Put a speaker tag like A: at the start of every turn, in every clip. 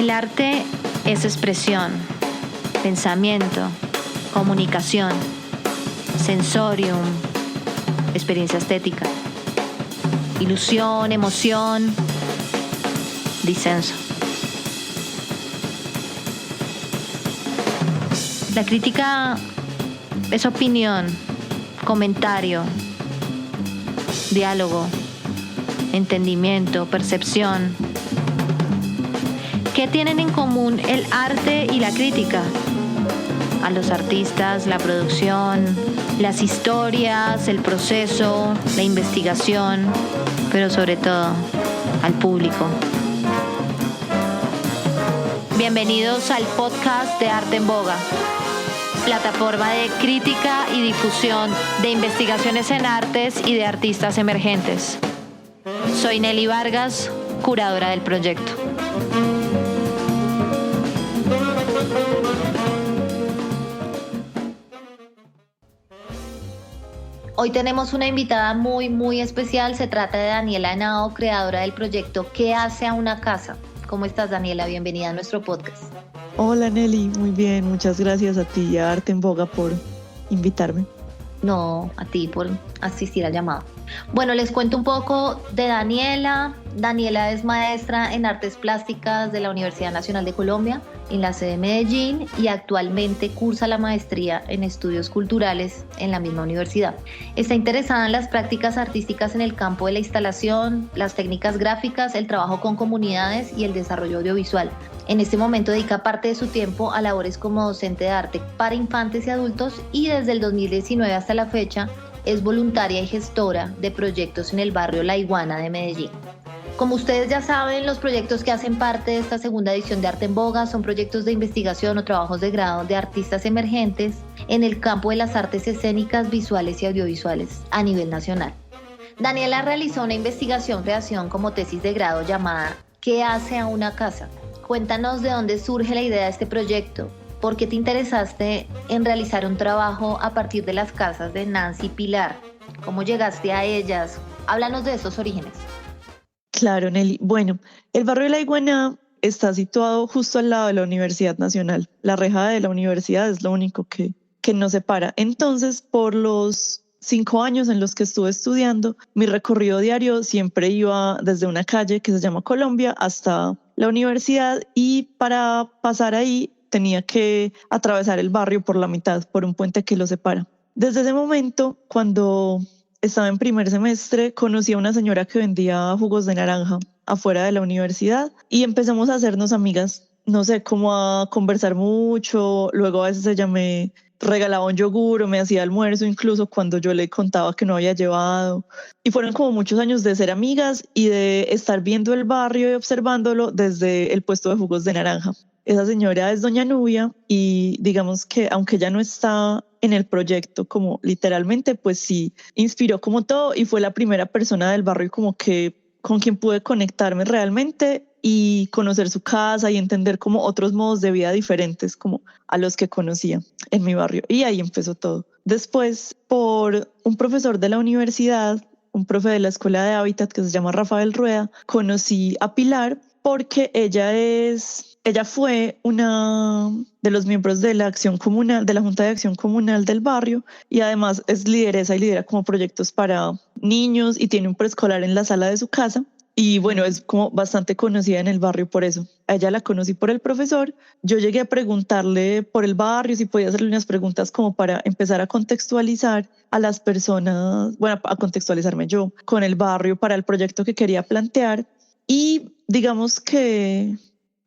A: El arte es expresión, pensamiento, comunicación, sensorium, experiencia estética, ilusión, emoción, disenso. La crítica es opinión, comentario, diálogo, entendimiento, percepción. ¿Qué tienen en común el arte y la crítica? A los artistas, la producción, las historias, el proceso, la investigación, pero sobre todo al público. Bienvenidos al podcast de Arte en Boga, plataforma de crítica y difusión de investigaciones en artes y de artistas emergentes. Soy Nelly Vargas, curadora del proyecto. Hoy tenemos una invitada muy especial. Se trata de Daniela Henao, creadora del proyecto ¿Qué hace a una casa? ¿Cómo estás, Daniela? Bienvenida a nuestro podcast.
B: Hola, Nelly, muy bien. Muchas gracias a ti y a Arte en Boga por invitarme.
A: No, a ti por asistir al llamado. Bueno, les cuento un poco de Daniela. Daniela es maestra en artes plásticas de la Universidad Nacional de Colombia, en la sede de Medellín, y actualmente cursa la maestría en estudios culturales en la misma universidad. Está interesada en las prácticas artísticas en el campo de la instalación, las técnicas gráficas, el trabajo con comunidades y el desarrollo audiovisual. En este momento dedica parte de su tiempo a labores como docente de arte para infantes y adultos, y desde el 2019 hasta la fecha es voluntaria y gestora de proyectos en el barrio La Iguana de Medellín. Como ustedes ya saben, los proyectos que hacen parte de esta segunda edición de Arte en Boga son proyectos de investigación o trabajos de grado de artistas emergentes en el campo de las artes escénicas, visuales y audiovisuales a nivel nacional. Daniela realizó una investigación-creación como tesis de grado llamada ¿Qué hace a una casa? Cuéntanos de dónde surge la idea de este proyecto. ¿Por qué te interesaste en realizar un trabajo a partir de las casas de Nancy y Pilar? ¿Cómo llegaste a ellas? Háblanos de esos orígenes.
B: Claro, Nelly. Bueno, el barrio de La Iguana está situado justo al lado de la Universidad Nacional. La reja de la universidad es lo único que nos separa. Entonces, por los 5 años en los que estuve estudiando, mi recorrido diario siempre iba desde una calle que se llama Colombia hasta la universidad, y para pasar ahí tenía que atravesar el barrio por la mitad, por un puente que lo separa. Desde ese momento, cuando estaba en primer semestre, conocí a una señora que vendía jugos de naranja afuera de la universidad y empezamos a hacernos amigas. No sé, cómo a conversar mucho. Luego a veces ella me regalaba un yogur o me hacía almuerzo, incluso cuando yo le contaba que no había llevado. Y fueron como muchos años de ser amigas y de estar viendo el barrio y observándolo desde el puesto de jugos de naranja. Esa señora es doña Nubia, y digamos que aunque ella no está en el proyecto como literalmente, pues sí inspiró como todo, y fue la primera persona del barrio como que con quien pude conectarme realmente y conocer su casa y entender como otros modos de vida diferentes como a los que conocía en mi barrio. Y ahí empezó todo. Después, por un profesor de la universidad, un profe de la Escuela de Hábitat que se llama Rafael Rueda, conocí a Pilar porque ella fue una de los miembros de la acción comunal, de la Junta de Acción Comunal del barrio, y además es lideresa y lidera como proyectos para niños y tiene un preescolar en la sala de su casa. Y bueno, es como bastante conocida en el barrio por eso. A ella la conocí por el profesor. Yo llegué a preguntarle por el barrio, si podía hacerle unas preguntas como para empezar a contextualizar a las personas, bueno, a contextualizarme yo con el barrio para el proyecto que quería plantear. Y digamos que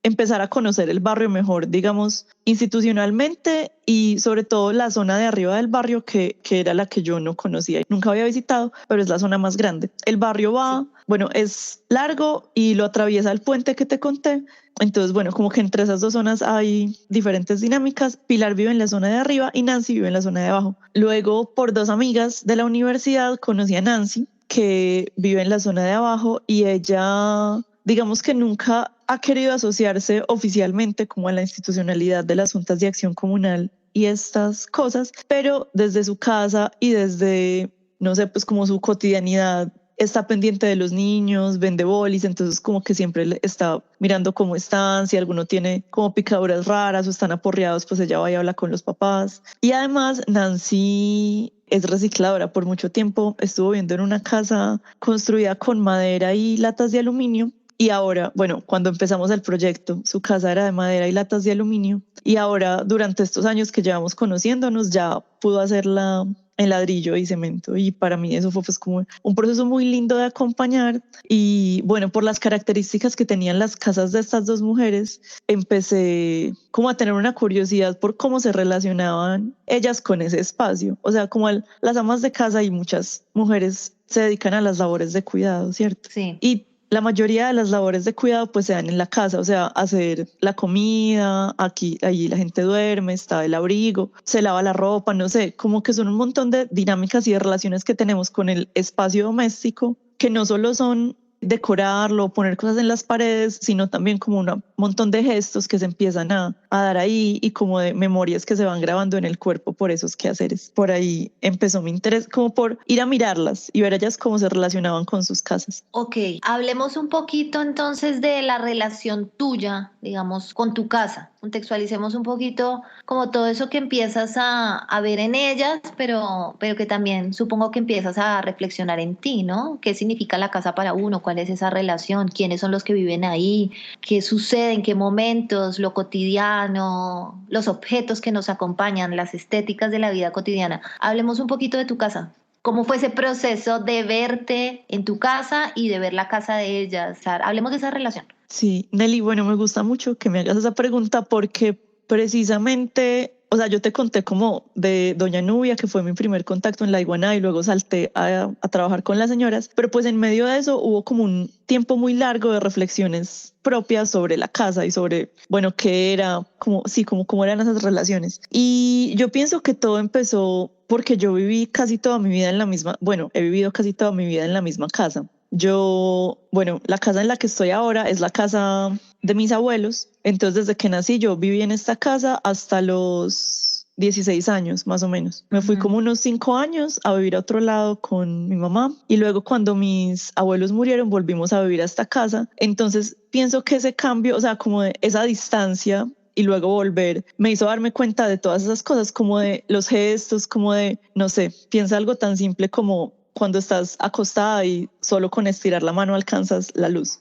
B: empezar a conocer el barrio mejor, digamos, institucionalmente, y sobre todo la zona de arriba del barrio que era la que yo no conocía. Nunca había visitado, pero es la zona más grande. El barrio va, bueno, es largo y lo atraviesa el puente que te conté. Entonces, bueno, como que entre esas dos zonas hay diferentes dinámicas. Pilar vive en la zona de arriba y Nancy vive en la zona de abajo. Luego, por 2 amigas de la universidad, conocí a Nancy, que vive en la zona de abajo, y ella, digamos que nunca ha querido asociarse oficialmente como a la institucionalidad de las juntas de acción comunal y estas cosas, pero desde su casa y desde, no sé, pues como su cotidianidad está pendiente de los niños, vende bolis, entonces como que siempre está mirando cómo están, si alguno tiene como picaduras raras o están aporreados, pues ella va y habla con los papás. Y además Nancy es recicladora. Por mucho tiempo estuvo viviendo en una casa construida con madera y latas de aluminio. Y ahora, bueno, cuando empezamos el proyecto, su casa era de madera y latas de aluminio. Y ahora, durante estos años que llevamos conociéndonos, ya pudo hacerla en ladrillo y cemento. Y para mí eso fue pues como un proceso muy lindo de acompañar. Y bueno, por las características que tenían las casas de estas dos mujeres, empecé como a tener una curiosidad por cómo se relacionaban ellas con ese espacio. O sea, como las amas de casa y muchas mujeres se dedican a las labores de cuidado, ¿cierto?
A: Sí.
B: Y la mayoría de las labores de cuidado pues se dan en la casa, o sea, hacer la comida, aquí, allí la gente duerme, está el abrigo, se lava la ropa, no sé, como que son un montón de dinámicas y de relaciones que tenemos con el espacio doméstico, que no solo son decorarlo, poner cosas en las paredes, sino también como un montón de gestos que se empiezan a dar ahí y como de memorias que se van grabando en el cuerpo por esos quehaceres. Por ahí empezó mi interés, como por ir a mirarlas y ver ellas cómo se relacionaban con sus casas.
A: Ok, hablemos un poquito entonces de la relación tuya, digamos, con tu casa. Contextualicemos un poquito como todo eso que empiezas a ver en ellas, pero que también supongo que empiezas a reflexionar en ti, ¿no? ¿Qué significa la casa para uno? ¿Cuál es esa relación? ¿Quiénes son los que viven ahí? ¿Qué sucede? ¿En qué momentos? ¿Lo cotidiano? ¿Los objetos que nos acompañan? ¿Las estéticas de la vida cotidiana? Hablemos un poquito de tu casa. ¿Cómo fue ese proceso de verte en tu casa y de ver la casa de ellas? Hablemos de esa relación.
B: Sí, Nelly, bueno, me gusta mucho que me hagas esa pregunta porque precisamente, o sea, yo te conté como de Doña Nubia, que fue mi primer contacto en la iguana y luego salté a trabajar con las señoras, pero pues en medio de eso hubo como un tiempo muy largo de reflexiones propias sobre la casa y sobre, bueno, qué era, como, sí, como cómo eran esas relaciones. Y yo pienso que todo empezó porque yo viví casi toda mi vida en la misma, bueno, he vivido casi toda mi vida en la misma casa. Yo, bueno, la casa en la que estoy ahora es la casa de mis abuelos. Entonces, desde que nací, yo viví en esta casa hasta los 16 años, más o menos. Me fui como unos 5 años a vivir a otro lado con mi mamá. Y luego, cuando mis abuelos murieron, volvimos a vivir a esta casa. Entonces, pienso que ese cambio, o sea, como de esa distancia y luego volver, me hizo darme cuenta de todas esas cosas, como de los gestos, como de, no sé, piensa algo tan simple como cuando estás acostada y solo con estirar la mano alcanzas la luz.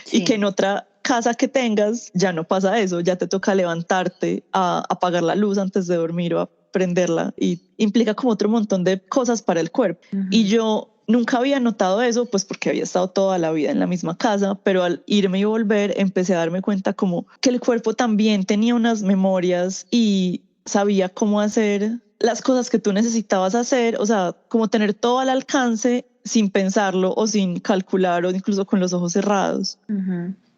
B: Sí. Y que en otra casa que tengas ya no pasa eso, ya te toca levantarte a apagar la luz antes de dormir o a prenderla y implica como otro montón de cosas para el cuerpo. Y yo nunca había notado eso, pues porque había estado toda la vida en la misma casa, pero al irme y volver empecé a darme cuenta como que el cuerpo también tenía unas memorias y sabía cómo hacer las cosas que tú necesitabas hacer, o sea, como tener todo al alcance sin pensarlo o sin calcular o incluso con los ojos cerrados,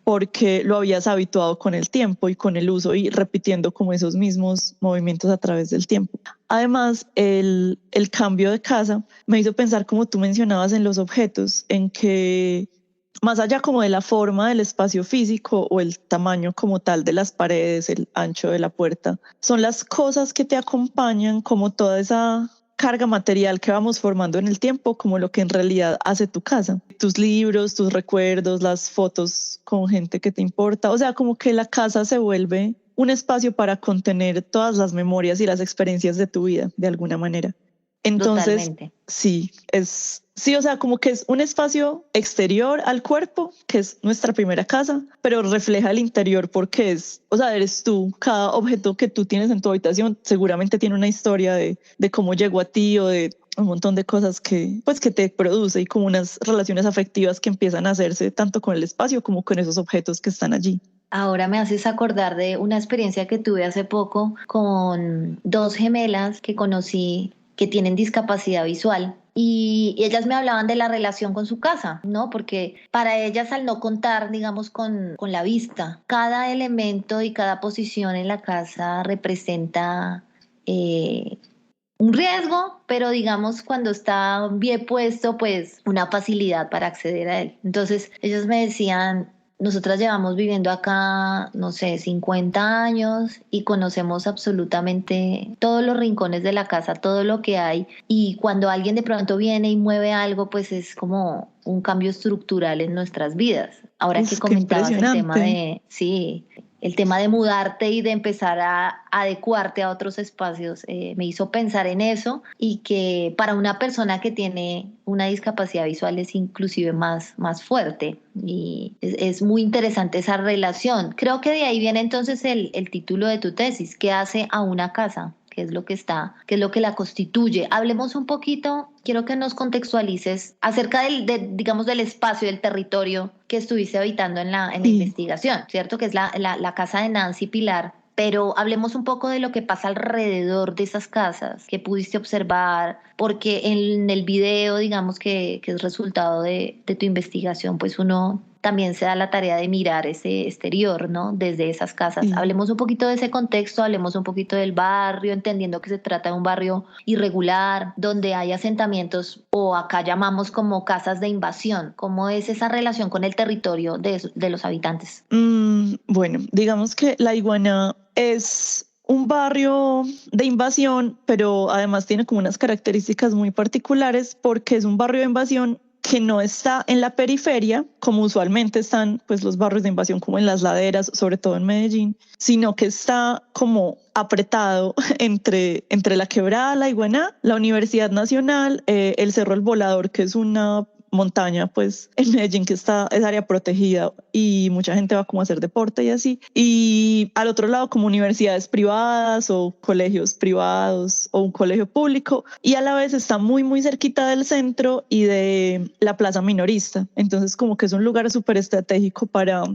B: porque lo habías habituado con el tiempo y con el uso y repitiendo como esos mismos movimientos a través del tiempo. Además, el cambio de casa me hizo pensar, como tú mencionabas, en los objetos, en que más allá como de la forma del espacio físico o el tamaño como tal de las paredes, el ancho de la puerta, son las cosas que te acompañan, como toda esa carga material que vamos formando en el tiempo, como lo que en realidad hace tu casa. Tus libros, tus recuerdos, las fotos con gente que te importa, o sea, como que la casa se vuelve un espacio para contener todas las memorias y las experiencias de tu vida, de alguna manera. Entonces, totalmente. Sí, o sea, como que es un espacio exterior al cuerpo, que es nuestra primera casa, pero refleja el interior porque o sea, eres tú. Cada objeto que tú tienes en tu habitación seguramente tiene una historia de cómo llegó a ti o de un montón de cosas que te produce y como unas relaciones afectivas que empiezan a hacerse tanto con el espacio como con esos objetos que están allí.
A: Ahora me haces acordar de una experiencia que tuve hace poco con dos gemelas que conocí que tienen discapacidad visual y ellas me hablaban de la relación con su casa, ¿no? Porque para ellas, al no contar, digamos, con la vista, cada elemento y cada posición en la casa representa un riesgo, pero digamos cuando está bien puesto, pues una facilidad para acceder a él. Entonces ellos me decían, nosotras llevamos viviendo acá, no sé, 50 años y conocemos absolutamente todos los rincones de la casa, todo lo que hay. Y cuando alguien de pronto viene y mueve algo, pues es como un cambio estructural en nuestras vidas. Ahora que
B: Uf, qué
A: comentabas el tema
B: impresionante.
A: de, sí, el tema de mudarte y de empezar a adecuarte a otros espacios, me hizo pensar en eso y que para una persona que tiene una discapacidad visual es inclusive más fuerte y es muy interesante esa relación. Creo que de ahí viene entonces el título de tu tesis, ¿qué hace a una casa? ¿Qué es lo que está, qué es lo que la constituye? Hablemos un poquito, quiero que nos contextualices acerca digamos, del espacio, del territorio que estuviste habitando en la
B: Sí.
A: investigación, ¿cierto? Que es la casa de Nancy Pilar. Pero hablemos un poco de lo que pasa alrededor de esas casas, que pudiste observar, porque en el video, digamos que es resultado de tu investigación, pues uno también se da la tarea de mirar ese exterior, ¿no? Desde esas casas.
B: Sí.
A: Hablemos un poquito de ese contexto, hablemos un poquito del barrio, entendiendo que se trata de un barrio irregular, donde hay asentamientos o acá llamamos como casas de invasión. ¿Cómo es esa relación con el territorio de los habitantes?
B: Bueno, digamos que La Iguana es un barrio de invasión, pero además tiene como unas características muy particulares porque es un barrio de invasión que no está en la periferia, como usualmente están pues los barrios de invasión como en las laderas, sobre todo en Medellín, sino que está como apretado entre la Quebrada, La Iguaná, la Universidad Nacional, el Cerro El Volador, que es una montaña pues en Medellín que es área protegida y mucha gente va como a hacer deporte y así, y al otro lado como universidades privadas o colegios privados o un colegio público, y a la vez está muy cerquita del centro y de la plaza minorista, entonces como que es un lugar súper estratégico para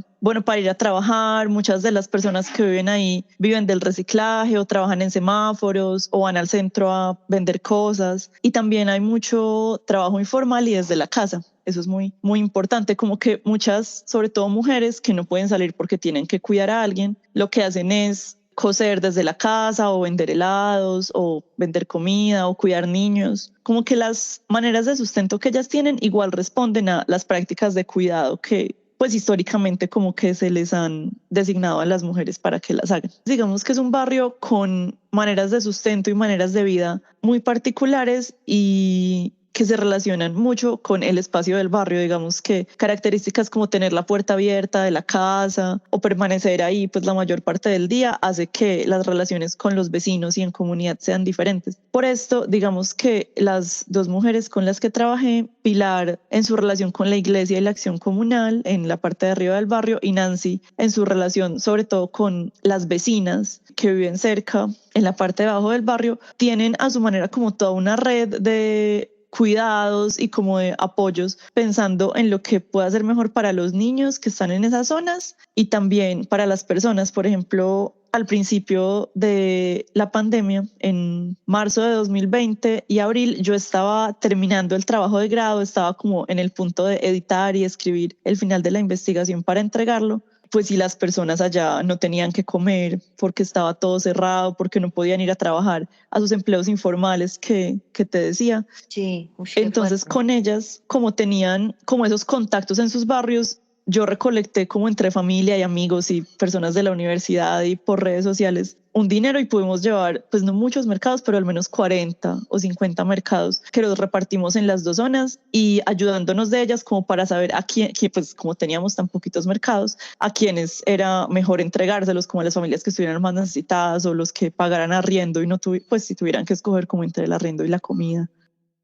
B: ir a trabajar. Muchas de las personas que viven ahí viven del reciclaje o trabajan en semáforos o van al centro a vender cosas, y también hay mucho trabajo informal y desde la casa. Eso es muy importante, como que muchas, sobre todo mujeres que no pueden salir porque tienen que cuidar a alguien, lo que hacen es coser desde la casa o vender helados o vender comida o cuidar niños. Como que las maneras de sustento que ellas tienen igual responden a las prácticas de cuidado que pues históricamente como que se les han designado a las mujeres para que las hagan. Digamos que es un barrio con maneras de sustento y maneras de vida muy particulares y que se relacionan mucho con el espacio del barrio, digamos que características como tener la puerta abierta de la casa o permanecer ahí pues la mayor parte del día hace que las relaciones con los vecinos y en comunidad sean diferentes. Por esto, digamos que las dos mujeres con las que trabajé, Pilar en su relación con la iglesia y la acción comunal en la parte de arriba del barrio y Nancy en su relación sobre todo con las vecinas que viven cerca en la parte de abajo del barrio, tienen a su manera como toda una red de cuidados y como de apoyos pensando en lo que pueda ser mejor para los niños que están en esas zonas y también para las personas. Por ejemplo, al principio de la pandemia, en marzo de 2020 y abril, yo estaba terminando el trabajo de grado, estaba como en el punto de editar y escribir el final de la investigación para entregarlo. Pues si las personas allá no tenían que comer porque estaba todo cerrado, porque no podían ir a trabajar a sus empleos informales que te decía.
A: Sí, uy, qué
B: Entonces
A: fuerte.
B: con ellas, como tenían como esos contactos en sus barrios, yo recolecté como entre familia y amigos y personas de la universidad y por redes sociales un dinero y pudimos llevar, pues no muchos mercados, pero al menos 40 o 50 mercados que los repartimos en las dos zonas y ayudándonos de ellas como para saber a quién, pues como teníamos tan poquitos mercados, a quienes era mejor entregárselos, como a las familias que estuvieran más necesitadas o los que pagaran arriendo y no pues si tuvieran que escoger como entre el arriendo y la comida.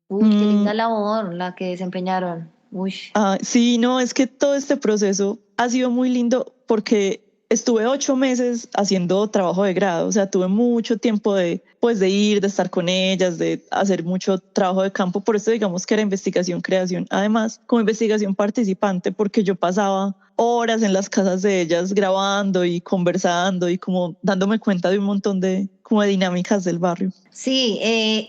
A: Uy, qué
B: Mm,
A: linda labor la que desempeñaron. Uy.
B: sí, no, es que todo este proceso ha sido muy lindo porque estuve 8 meses haciendo trabajo de grado, o sea, tuve mucho tiempo pues, de ir, de estar con ellas, de hacer mucho trabajo de campo, por eso digamos que era investigación, creación, además como investigación participante, porque yo pasaba horas en las casas de ellas grabando y conversando y como dándome cuenta de un montón como de dinámicas del barrio.
A: Sí,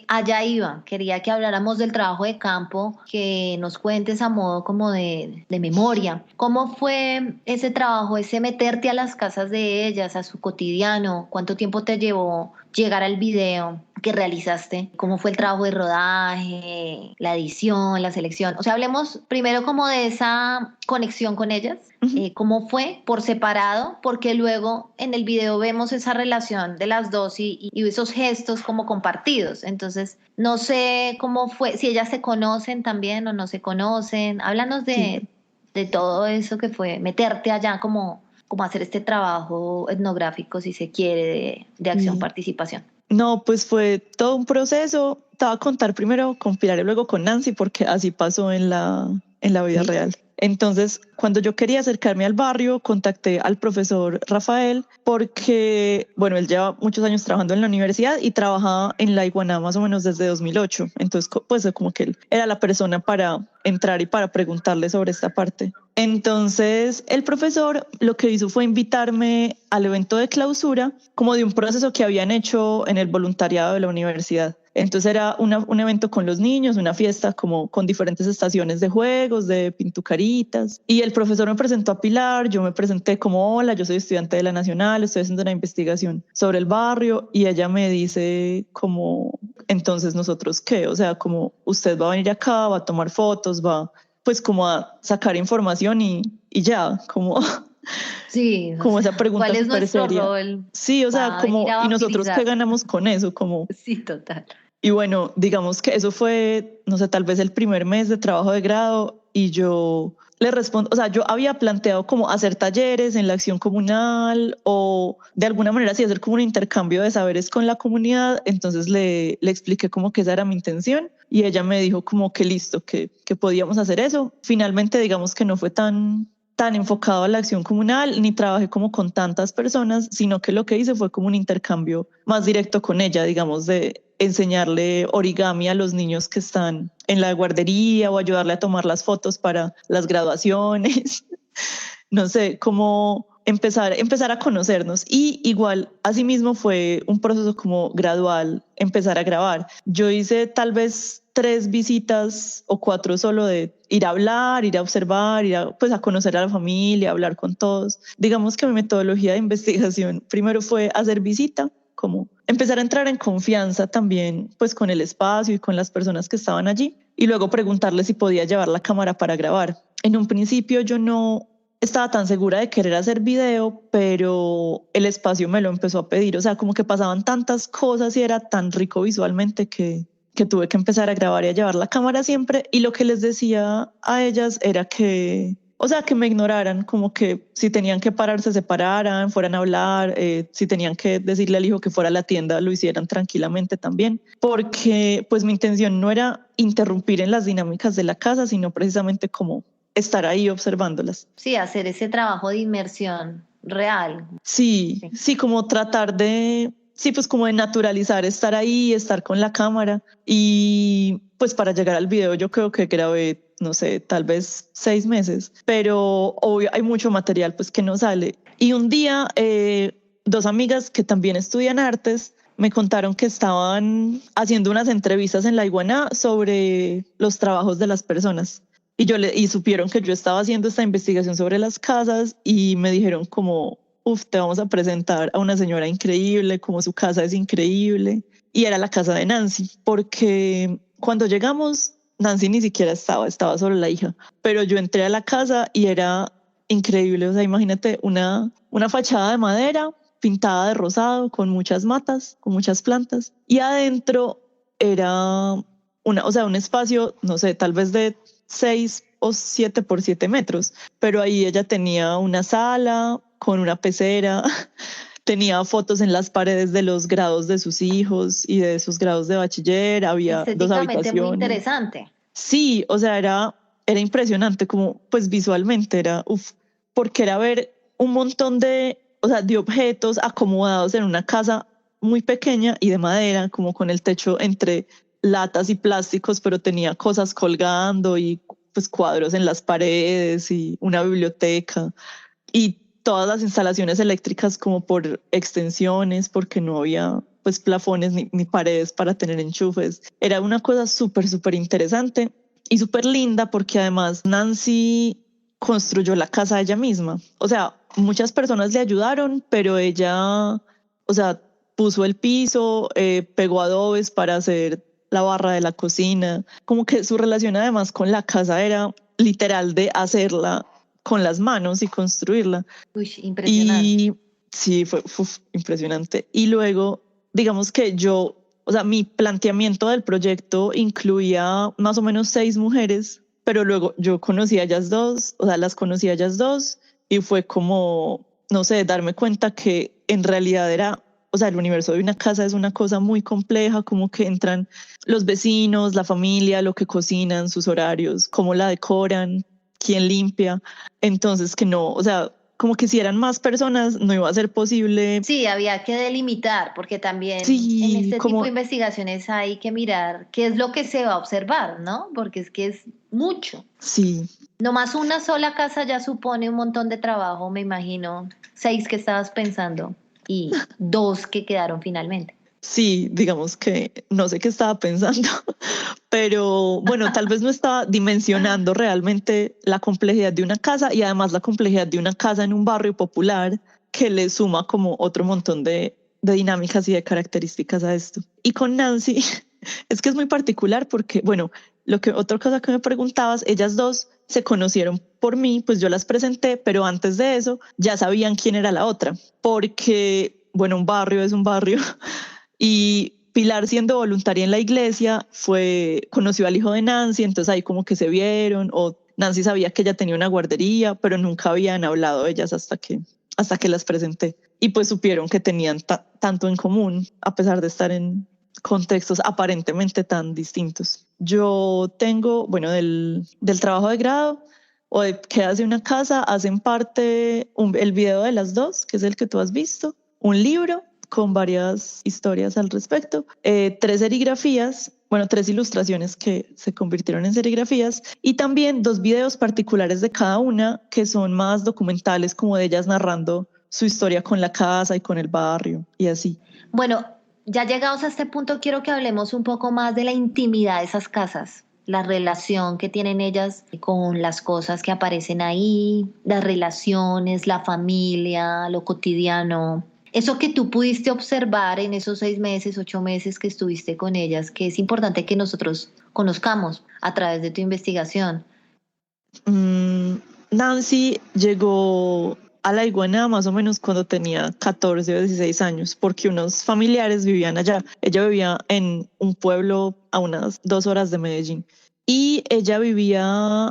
A: allá iba. Quería que habláramos del trabajo de campo, que nos cuentes a modo como de memoria. ¿Cómo fue ese trabajo, ese meterte a las casas de ellas, a su cotidiano? ¿Cuánto tiempo te llevó llegar al video que realizaste? ¿Cómo fue el trabajo de rodaje, la edición, la selección? O sea, hablemos primero como de esa conexión con ellas, cómo fue por separado, porque luego en el video vemos esa relación de las dos y esos gestos como compartidos. Entonces, no sé cómo fue, si ellas se conocen también o no se conocen. Háblanos
B: Sí.
A: de todo eso que fue meterte allá como hacer este trabajo etnográfico, si se quiere, de acción
B: Sí.
A: participación.
B: No, pues fue todo un proceso. Te voy a contar primero con Pilar y luego con Nancy, porque así pasó en la vida
A: Sí.
B: real. Entonces, cuando yo quería acercarme al barrio, contacté al profesor Rafael porque, bueno, él lleva muchos años trabajando en la universidad y trabajaba en la Iguaná más o menos desde 2008. Entonces, pues como que él era la persona para entrar y para preguntarle sobre esta parte. Entonces, el profesor lo que hizo fue invitarme al evento de clausura como de un proceso que habían hecho en el voluntariado de la universidad. Entonces era un evento con los niños, una fiesta como con diferentes estaciones de juegos, de pintucaritas. Y el profesor me presentó a Pilar, yo me presenté como, hola, yo soy estudiante de la Nacional, estoy haciendo una investigación sobre el barrio. Y ella me dice como, entonces nosotros qué, o sea, como usted va a venir acá, va a tomar fotos, va pues como a sacar información y ya, como...
A: Sí, o
B: como esa
A: sea,
B: pregunta
A: ¿cuál es
B: súper
A: nuestro
B: seria.
A: rol?
B: Sí, o sea,
A: Va a venir
B: como,
A: a
B: ¿y nosotros qué
A: evangelizar.
B: ganamos con eso? Como,
A: Sí, total.
B: y bueno, digamos que eso fue, no sé, tal vez el primer mes de trabajo de grado y yo le respondo, o sea, yo había planteado como hacer talleres en la acción comunal o de alguna manera sí hacer como un intercambio de saberes con la comunidad, entonces le expliqué como que esa era mi intención y ella me dijo como que listo, que podíamos hacer eso. Finalmente, digamos que no fue tan enfocado a la acción comunal, ni trabajé como con tantas personas, sino que lo que hice fue como un intercambio más directo con ella, digamos, de enseñarle origami a los niños que están en la guardería o ayudarle a tomar las fotos para las graduaciones. No sé, cómo empezar a conocernos. Y igual, asimismo fue un proceso como gradual, empezar a grabar. Yo hice tal vez 3 visitas o 4 solo de ir a hablar, ir a observar, pues a conocer a la familia, hablar con todos. Digamos que mi metodología de investigación primero fue hacer visita, como empezar a entrar en confianza también pues con el espacio y con las personas que estaban allí y luego preguntarles si podía llevar la cámara para grabar. En un principio yo no estaba tan segura de querer hacer video, pero el espacio me lo empezó a pedir, o sea, como que pasaban tantas cosas y era tan rico visualmente que tuve que empezar a grabar y a llevar la cámara siempre. Y lo que les decía a ellas era que, o sea, que me ignoraran, como que si tenían que pararse, se pararan, fueran a hablar, si tenían que decirle al hijo que fuera a la tienda, lo hicieran tranquilamente también, porque pues mi intención no era interrumpir en las dinámicas de la casa, sino precisamente como estar ahí observándolas.
A: Sí, hacer ese trabajo de inmersión real.
B: Sí,
A: Sí.
B: sí, como tratar de, sí, pues como de naturalizar estar ahí, estar con la cámara y pues para llegar al video yo creo que grabé, no sé, tal vez 6 meses, pero obvio hay mucho material pues que no sale. Y un día 2 amigas que también estudian artes me contaron que estaban haciendo unas entrevistas en la Iguaná sobre los trabajos de las personas. Y supieron que yo estaba haciendo esta investigación sobre las casas y me dijeron como, te vamos a presentar a una señora increíble, como su casa es increíble. Y era la casa de Nancy, porque cuando llegamos, Nancy ni siquiera estaba solo la hija. Pero yo entré a la casa y era increíble. O sea, imagínate una fachada de madera pintada de rosado, con muchas matas, con muchas plantas. Y adentro era o sea, un espacio, no sé, tal vez de 6 o 7 por 7 metros, pero ahí ella tenía una sala con una pecera, tenía fotos en las paredes de los grados de sus hijos y de sus grados de bachiller, había 2
A: Estéticamente muy
B: habitaciones.
A: interesante.
B: Sí, o sea, era impresionante como pues visualmente era, porque era ver un montón o sea, de objetos acomodados en una casa muy pequeña y de madera, como con el techo entre latas y plásticos, pero tenía cosas colgando y pues cuadros en las paredes y una biblioteca y todas las instalaciones eléctricas como por extensiones, porque no había pues plafones ni paredes para tener enchufes. Era una cosa súper interesante y súper linda porque además Nancy construyó la casa ella misma. O sea, muchas personas le ayudaron, pero ella, o sea, puso el piso, pegó adobes para hacer la barra de la cocina. Como que su relación además con la casa era literal de hacerla con las manos y construirla.
A: Uy, impresionante.
B: Y sí, fue impresionante. Y luego, digamos que yo, o sea, mi planteamiento del proyecto incluía más o menos 6 mujeres, pero luego yo conocí a ellas dos, o sea, las conocí a ellas dos y fue como, no sé, darme cuenta que en realidad era, o sea, el universo de una casa es una cosa muy compleja, como que entran los vecinos, la familia, lo que cocinan, sus horarios, cómo la decoran, quién limpia. Entonces que no, o sea, como que si eran más personas no iba a ser posible.
A: Sí, había que delimitar, porque también en
B: Sí,
A: este tipo de
B: como,
A: investigaciones hay que mirar qué es lo que se va a observar, ¿no? Porque es que es mucho.
B: sí,
A: Nomás una sola casa ya supone un montón de trabajo, me imagino. 6 que estabas pensando y 2 que quedaron finalmente.
B: sí, digamos que no sé qué estaba pensando, pero bueno, tal vez no estaba dimensionando realmente la complejidad de una casa y además la complejidad de una casa en un barrio popular que le suma como otro montón de dinámicas y de características a esto. Y con Nancy, es que es muy particular porque, bueno, otra cosa que me preguntabas, ellas dos se conocieron por mí, pues yo las presenté, pero antes de eso ya sabían quién era la otra, porque, bueno, un barrio es un barrio. Y Pilar, siendo voluntaria en la iglesia, conoció al hijo de Nancy, entonces ahí como que se vieron, o Nancy sabía que ella tenía una guardería, pero nunca habían hablado ellas hasta que las presenté. Y pues supieron que tenían tanto en común, a pesar de estar en contextos aparentemente tan distintos. Yo tengo, bueno, del trabajo de grado o de qué hace una casa, hacen parte el video de las dos, que es el que tú has visto, un libro con varias historias al respecto, 3 serigrafías, bueno, 3 ilustraciones que se convirtieron en serigrafías y también 2 videos particulares de cada una que son más documentales, como de ellas narrando su historia con la casa y con el barrio y así.
A: Bueno, ya llegados a este punto, quiero que hablemos un poco más de la intimidad de esas casas, la relación que tienen ellas con las cosas que aparecen ahí, las relaciones, la familia, lo cotidiano. Eso que tú pudiste observar en esos 6 meses, 8 meses que estuviste con ellas, que es importante que nosotros conozcamos a través de tu investigación.
B: Mm, Nancy llegó a la Iguana más o menos cuando tenía 14 o 16 años, porque unos familiares vivían allá. Ella vivía en un pueblo a unas 2 horas de Medellín y ella vivía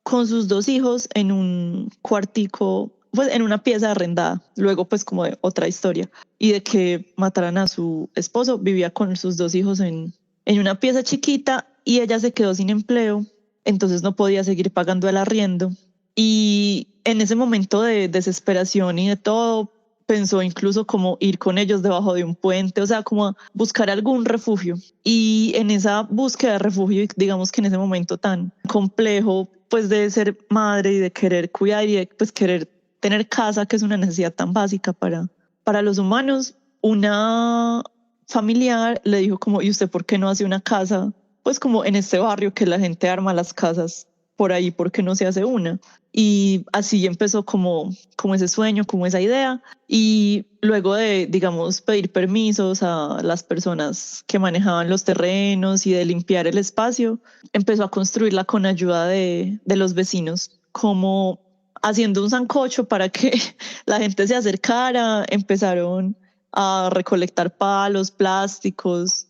B: con sus 2 hijos en un cuartico, pues en una pieza arrendada, luego pues como de otra historia, y de que mataran a su esposo, vivía con sus 2 hijos en una pieza chiquita y ella se quedó sin empleo, entonces no podía seguir pagando el arriendo. Y en ese momento de desesperación y de todo, pensó incluso como ir con ellos debajo de un puente, o sea, como buscar algún refugio. Y en esa búsqueda de refugio, digamos que en ese momento tan complejo, pues de ser madre y de querer cuidar y de pues querer tener casa, que es una necesidad tan básica para los humanos, una familiar le dijo como, ¿y usted por qué no hace una casa? Pues como en este barrio que la gente arma las casas por ahí, ¿por qué no se hace una? Y así empezó como ese sueño, como esa idea. Y luego de, digamos, pedir permisos a las personas que manejaban los terrenos y de limpiar el espacio, empezó a construirla con ayuda de los vecinos, como haciendo un sancocho para que la gente se acercara. Empezaron a recolectar palos, plásticos.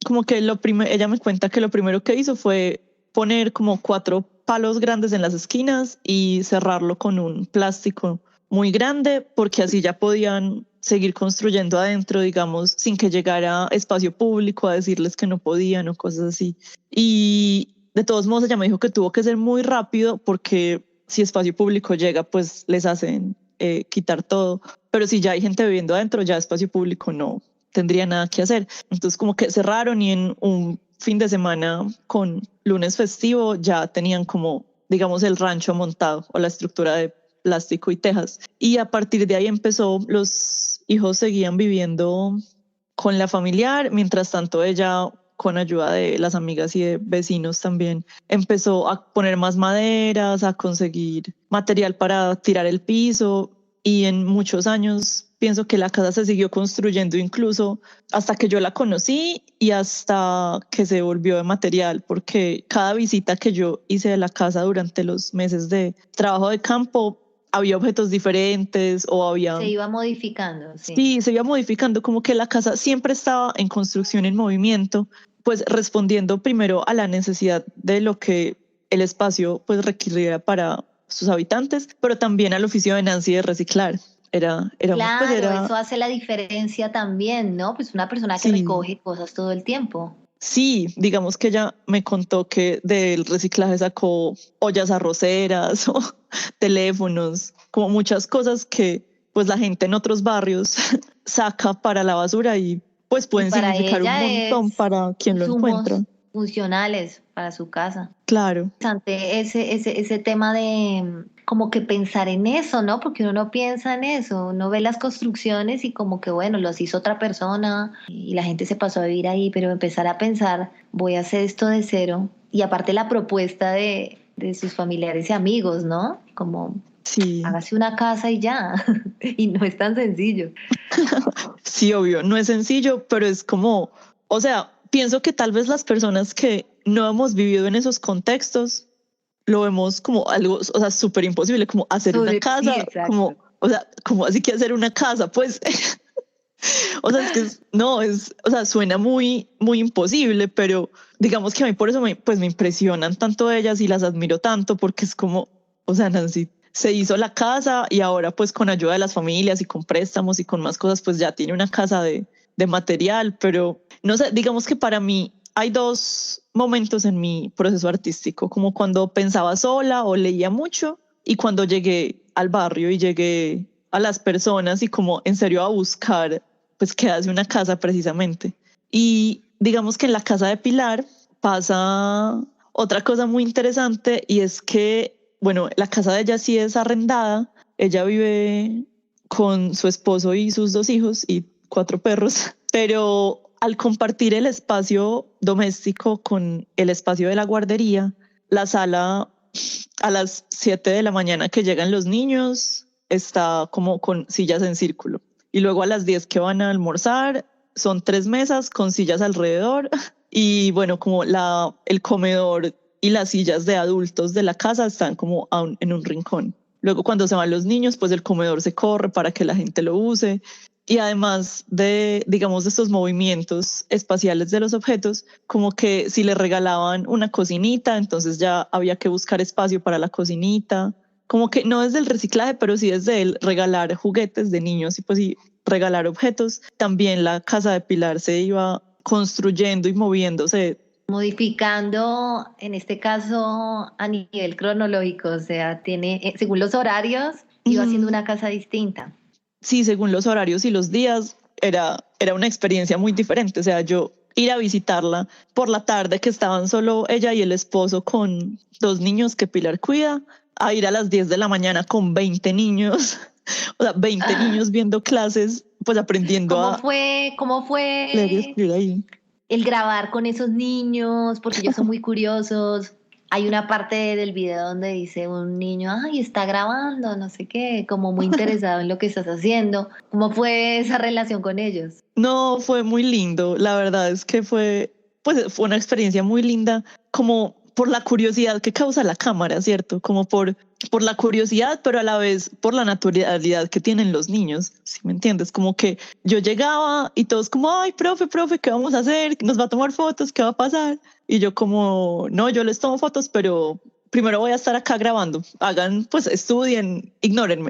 B: Como que ella me cuenta que lo primero que hizo fue poner como 4 palos grandes en las esquinas y cerrarlo con un plástico muy grande, porque así ya podían seguir construyendo adentro, digamos, sin que llegara espacio público a decirles que no podían o cosas así. Y de todos modos ella me dijo que tuvo que ser muy rápido porque si espacio público llega, pues les hacen quitar todo. Pero si ya hay gente viviendo adentro, ya espacio público no tendría nada que hacer. Entonces como que cerraron y en un fin de semana con lunes festivo ya tenían como, digamos, el rancho montado o la estructura de plástico y tejas. Y a partir de ahí los hijos seguían viviendo con la familiar, mientras tanto ella, con ayuda de las amigas y de vecinos también, empezó a poner más maderas, a conseguir material para tirar el piso y en muchos años pienso que la casa se siguió construyendo incluso hasta que yo la conocí y hasta que se volvió de material, porque cada visita que yo hice de la casa durante los meses de trabajo de campo, había objetos diferentes o había...
A: Se iba modificando, sí.
B: Sí, se iba modificando, como que la casa siempre estaba en construcción, en movimiento, pues respondiendo primero a la necesidad de lo que el espacio pues requiriera para sus habitantes, pero también al oficio de Nancy de reciclar.
A: Claro, eso hace la diferencia también, ¿no? Pues una persona que recoge cosas todo el tiempo.
B: Sí, digamos que ella me contó que del reciclaje sacó ollas arroceras o teléfonos, como muchas cosas que pues la gente en otros barrios saca para la basura y pues pueden significar un montón para quien lo encuentra.
A: Funcionales para su casa.
B: Claro.
A: Ante ese tema de como que pensar en eso, ¿no? Porque uno no piensa en eso, uno ve las construcciones y como que bueno, los hizo otra persona y la gente se pasó a vivir ahí, pero empezar a pensar, voy a hacer esto de cero. Y aparte la propuesta de sus familiares y amigos, ¿no? Como
B: sí,
A: hágase una casa y ya. Y no es tan sencillo.
B: Sí, obvio, no es sencillo, pero es como, o sea, pienso que tal vez las personas que no hemos vivido en esos contextos lo vemos como algo, o sea, súper imposible, como hacer una casa,
A: sí,
B: como, o sea, como así que hacer una casa, pues, o sea, es que o sea, suena muy, muy imposible, pero digamos que a mí por eso pues me impresionan tanto ellas y las admiro tanto, porque es como, o sea, Nancy se hizo la casa y ahora pues con ayuda de las familias y con préstamos y con más cosas, pues ya tiene una casa de material, pero no sé, digamos que para mí hay dos momentos en mi proceso artístico, como cuando pensaba sola o leía mucho y cuando llegué al barrio y llegué a las personas y como en serio a buscar pues qué hace una casa precisamente. Y digamos que en la casa de Pilar pasa otra cosa muy interesante y es que, bueno, la casa de ella sí es arrendada, ella vive con su esposo y sus 2 hijos y 4 perros, pero al compartir el espacio doméstico con el espacio de la guardería, la sala a las 7 de la mañana que llegan los niños está como con sillas en círculo. Y luego a las 10 que van a almorzar son 3 mesas con sillas alrededor. Y bueno, como el comedor y las sillas de adultos de la casa están como en un rincón. Luego cuando se van los niños, pues el comedor se corre para que la gente lo use. Y además de, digamos, de estos movimientos espaciales de los objetos, como que si le regalaban una cocinita, entonces ya había que buscar espacio para la cocinita. Como que no desde el reciclaje, pero sí desde el regalar juguetes de niños y pues sí regalar objetos. También la casa de Pilar se iba construyendo y moviéndose.
A: Modificando, en este caso, a nivel cronológico, o sea, tiene, según los horarios, iba haciendo una casa distinta.
B: Sí, según los horarios y los días, era una experiencia muy diferente. O sea, yo ir a visitarla por la tarde, que estaban solo ella y el esposo con 2 niños que Pilar cuida, a ir a las 10 de la mañana con 20 niños, o sea, 20 niños viendo clases, pues aprendiendo
A: ¿Cómo fue
B: leer y escribir ahí?
A: El grabar con esos niños? Porque ellos son muy curiosos. Hay una parte del video donde dice un niño, ay, está grabando, no sé qué, como muy interesado en lo que estás haciendo. ¿Cómo fue esa relación con ellos?
B: No, fue muy lindo. La verdad es que fue una experiencia muy linda, como por la curiosidad que causa la cámara, ¿cierto? Como por la curiosidad, pero a la vez por la naturalidad que tienen los niños, ¿sí me entiendes? Como que yo llegaba y todos como, ay, profe, ¿qué vamos a hacer? ¿Nos va a tomar fotos? ¿Qué va a pasar? Y yo como, no, yo les tomo fotos, pero primero voy a estar acá grabando. Hagan, pues estudien, ignórenme.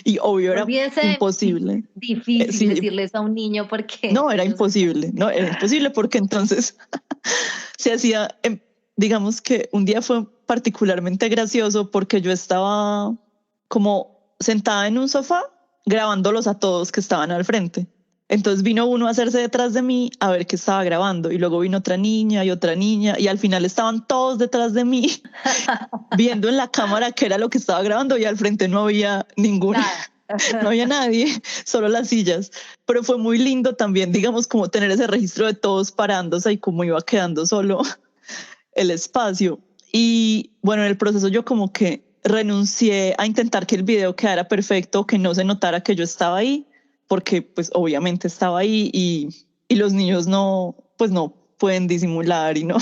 B: Y obvio era imposible.
A: Difícil decirle eso a un niño porque...
B: No, era imposible. No, era imposible porque entonces se hacía... Digamos que un día fue particularmente gracioso porque yo estaba como sentada en un sofá grabándolos a todos que estaban al frente. Entonces vino uno a hacerse detrás de mí a ver qué estaba grabando y luego vino otra niña y al final estaban todos detrás de mí viendo en la cámara qué era lo que estaba grabando y al frente no había ninguna. No había nadie, solo las sillas. Pero fue muy lindo también, digamos, como tener ese registro de todos parándose y cómo iba quedando solo el espacio. Y bueno, en el proceso yo como que renuncié a intentar que el video quedara perfecto, que no se notara que yo estaba ahí, porque pues obviamente estaba ahí y los niños no, pues no pueden disimular y no,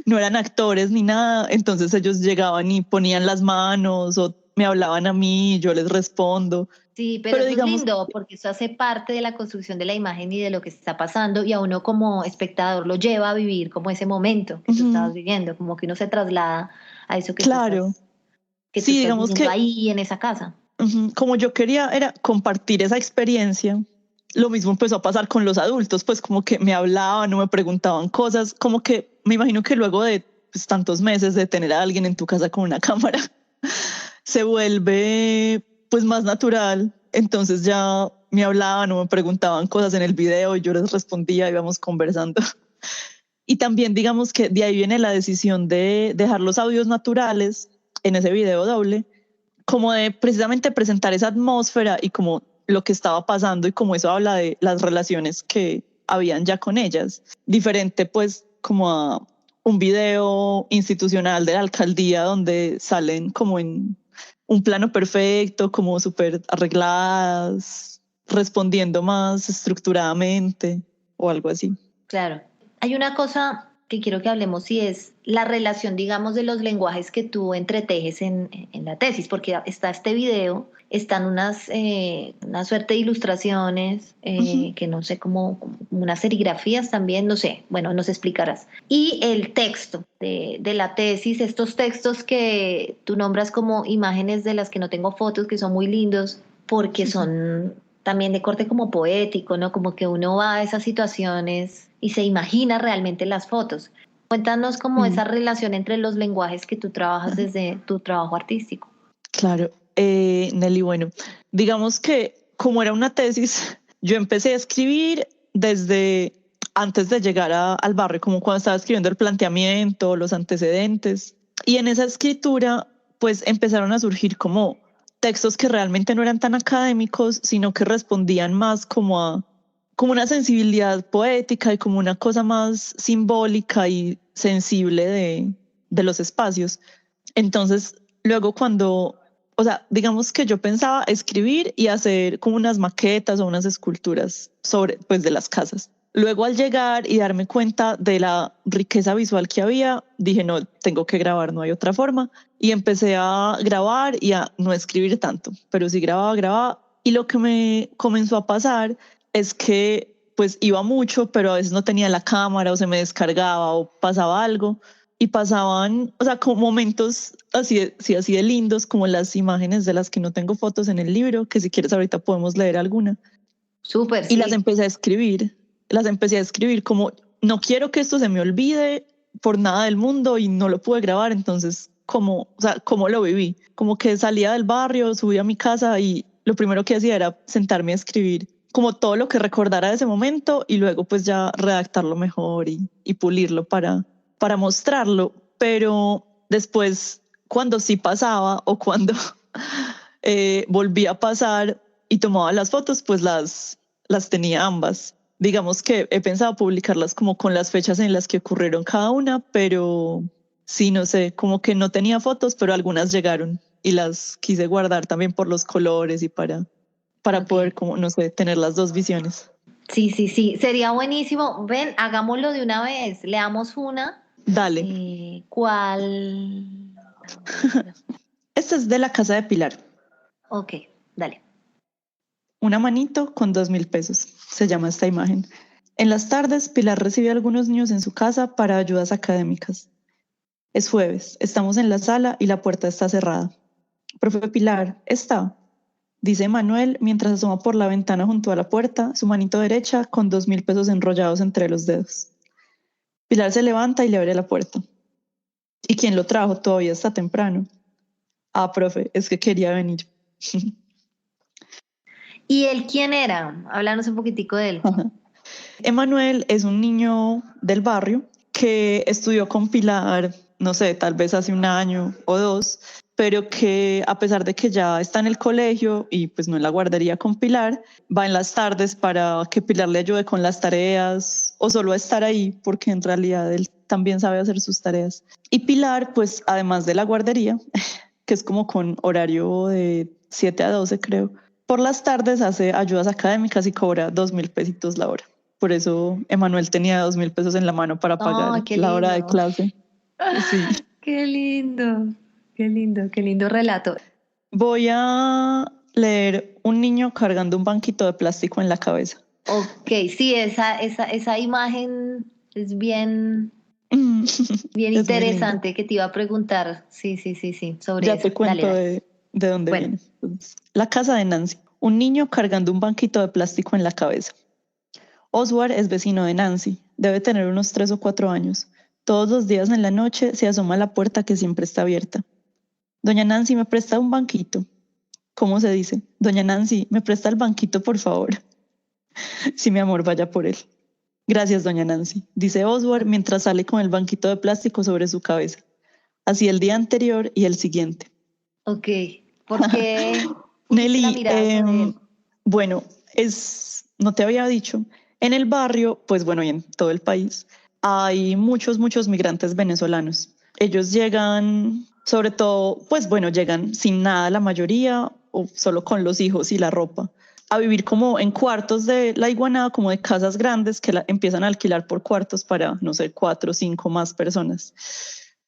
B: no eran actores ni nada, entonces ellos llegaban y ponían las manos o me hablaban a mí y yo les respondo.
A: Sí, pero
B: Pero
A: eso es
B: digamos,
A: lindo porque eso hace parte de la construcción de la imagen y de lo que está pasando y a uno como espectador lo lleva a vivir como ese momento que tú estabas viviendo, como que uno se traslada a eso
B: claro,
A: que tú
B: sí,
A: estás
B: digamos
A: viviendo
B: que
A: ahí en esa casa.
B: como yo quería era compartir esa experiencia, lo mismo empezó a pasar con los adultos, pues como que me hablaban o me preguntaban cosas, como que me imagino que luego de pues, tantos meses de tener a alguien en tu casa con una cámara, se vuelve pues más natural, entonces ya me hablaban o me preguntaban cosas en el video y yo les respondía, íbamos conversando. Y también digamos que de ahí viene la decisión de dejar los audios naturales en ese video doble, como de precisamente presentar esa atmósfera y como lo que estaba pasando y como eso habla de las relaciones que habían ya con ellas. Diferente pues como a un video institucional de la alcaldía donde salen como en un plano perfecto, como súper arregladas, respondiendo más estructuradamente o algo así.
A: Claro. Hay una cosa que quiero que hablemos y es la relación, digamos, de los lenguajes que tú entretejes en la tesis, porque está este video, están una suerte de ilustraciones, que no sé, como unas serigrafías también, no sé, bueno, nos explicarás. Y el texto de la tesis, estos textos que tú nombras como imágenes de las que no tengo fotos, que son muy lindos, porque son también de corte como poético, ¿no? Como que uno va a esas situaciones y se imagina realmente las fotos. Cuéntanos como esa relación entre los lenguajes que tú trabajas desde tu trabajo artístico.
B: Claro, Nelly, bueno, digamos que como era una tesis, yo empecé a escribir desde antes de llegar al barrio, como cuando estaba escribiendo el planteamiento, los antecedentes. Y en esa escritura, pues empezaron a surgir como textos que realmente no eran tan académicos, sino que respondían más como una sensibilidad poética y como una cosa más simbólica y sensible de los espacios. Entonces, luego o sea, digamos que yo pensaba escribir y hacer como unas maquetas o unas esculturas sobre, pues, de las casas. Luego al llegar y darme cuenta de la riqueza visual que había, dije, no, tengo que grabar, no hay otra forma. Y empecé a grabar y a no escribir tanto, pero sí grababa. Y lo que me comenzó a pasar es que pues iba mucho, pero a veces no tenía la cámara o se me descargaba o pasaba algo. Y pasaban, o sea, como momentos así de lindos, como las imágenes de las que no tengo fotos en el libro, que si quieres ahorita podemos leer alguna.
A: Súper,
B: Y
A: sí.
B: las empecé a escribir como, no quiero que esto se me olvide por nada del mundo y no lo pude grabar, entonces, o sea, cómo lo viví. Como que salía del barrio, subía a mi casa y lo primero que hacía era sentarme a escribir como todo lo que recordara de ese momento y luego pues ya redactarlo mejor y pulirlo para mostrarlo, pero después cuando sí pasaba o cuando volvía a pasar y tomaba las fotos, pues las tenía ambas. Digamos que he pensado publicarlas como con las fechas en las que ocurrieron cada una, pero sí, no sé, como que no tenía fotos, pero algunas llegaron y las quise guardar también por los colores y para
A: Okay.
B: poder, como, no sé, tener las dos visiones.
A: Sí, sí, sí, sería buenísimo. Ven, hagámoslo de una vez. Leamos una.
B: Dale.
A: ¿Cuál?
B: Esta es de la casa de Pilar.
A: Ok, dale.
B: Una manito con 2.000 pesos, se llama esta imagen. En las tardes, Pilar recibe a algunos niños en su casa para ayudas académicas. Es jueves, estamos en la sala y la puerta está cerrada. Profe Pilar, ¿está? Dice Manuel mientras asoma por la ventana junto a la puerta, su manito derecha con 2.000 pesos enrollados entre los dedos. Pilar se levanta y le abre la puerta. ¿Y quién lo trajo? Todavía está temprano. Ah, profe, es que quería venir.
A: ¿Y él quién era? Háblanos un poquitico de él.
B: Emanuel es un niño del barrio que estudió con Pilar, no sé, tal vez hace un año o dos, pero que a pesar de que ya está en el colegio y pues no en la guardería con Pilar, va en las tardes para que Pilar le ayude con las tareas o solo a estar ahí porque en realidad él también sabe hacer sus tareas. Y Pilar, pues además de la guardería, que es como con horario de 7 a 12, creo. Por las tardes hace ayudas académicas y cobra 2.000 pesitos la hora. Por eso Emanuel tenía 2.000 pesos en la mano para
A: Oh,
B: pagar
A: qué
B: la hora de
A: lindo.
B: clase. Sí.
A: Qué lindo, qué lindo, qué lindo relato.
B: Voy a leer un niño cargando un banquito de plástico en la cabeza.
A: Ok, sí, esa imagen es bien, bien
B: Es muy linda.
A: interesante que te iba a preguntar. Sí, sí, sí, sí, sobre
B: Ya
A: eso.
B: te
A: Dale,
B: cuento
A: dale.
B: de dónde
A: Bueno,
B: viene. Entonces, la casa de Nancy. Un niño cargando un banquito de plástico en la cabeza. Oswald es vecino de Nancy. Debe tener unos 3 o 4 años. Todos los días en la noche se asoma a la puerta que siempre está abierta. Doña Nancy, ¿me presta un banquito? ¿Cómo se dice? Doña Nancy, ¿me presta el banquito, por favor? Sí, mi amor, vaya por él. Gracias, doña Nancy, dice Oswald mientras sale con el banquito de plástico sobre su cabeza. Así el día anterior y el siguiente.
A: ok. ¿Por qué pusiste la
B: Nelly,
A: mirada sobre él?
B: bueno, no te había dicho, en el barrio, pues bueno, y en todo el país, hay muchos migrantes venezolanos. Ellos llegan, sobre todo, pues bueno, llegan sin nada la mayoría, o solo con los hijos y la ropa, a vivir como en cuartos de la Iguaná, como de casas grandes que empiezan a alquilar por cuartos para, no sé, 4 o 5 más personas.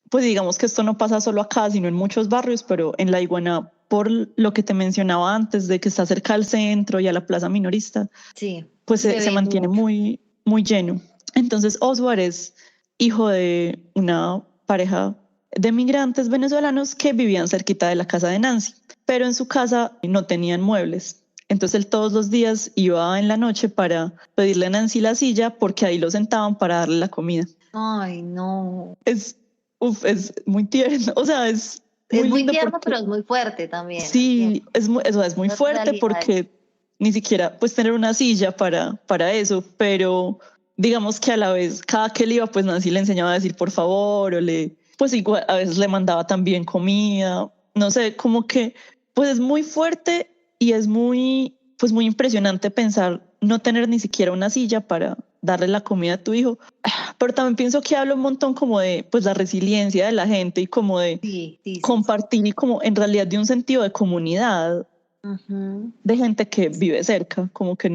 B: Pues digamos que esto no pasa solo acá, sino en muchos barrios, pero en La Iguana, por lo que te mencionaba antes, de que está cerca al centro y a la plaza minorista,
A: Sí,
B: pues
A: se
B: se
A: ve
B: mantiene
A: mucho.
B: muy lleno. Entonces Oswald es hijo de una pareja de migrantes venezolanos que vivían cerquita de la casa de Nancy, pero en su casa no tenían muebles. Entonces él todos los días iba en la noche para pedirle a Nancy la silla porque ahí lo sentaban para darle la comida.
A: Ay, no.
B: Es, es muy tierno, o sea, es
A: Es
B: muy
A: muy
B: lindo
A: tierno,
B: porque
A: pero es muy fuerte también al
B: sí,
A: tiempo.
B: es muy
A: Esas
B: fuerte
A: realidades.
B: porque ni siquiera pues tener una silla para eso, pero digamos que a la vez cada que él iba pues Nancy le enseñaba a decir por favor o pues igual a veces le mandaba también comida, no sé, como que pues es muy fuerte y es pues muy impresionante pensar no tener ni siquiera una silla para darle la comida a tu hijo, pero también pienso que habla un montón como de pues la resiliencia de la gente y como de
A: Sí, sí, sí, sí.
B: compartir y como en realidad de un sentido de comunidad
A: Ujú.
B: de gente que vive cerca, como que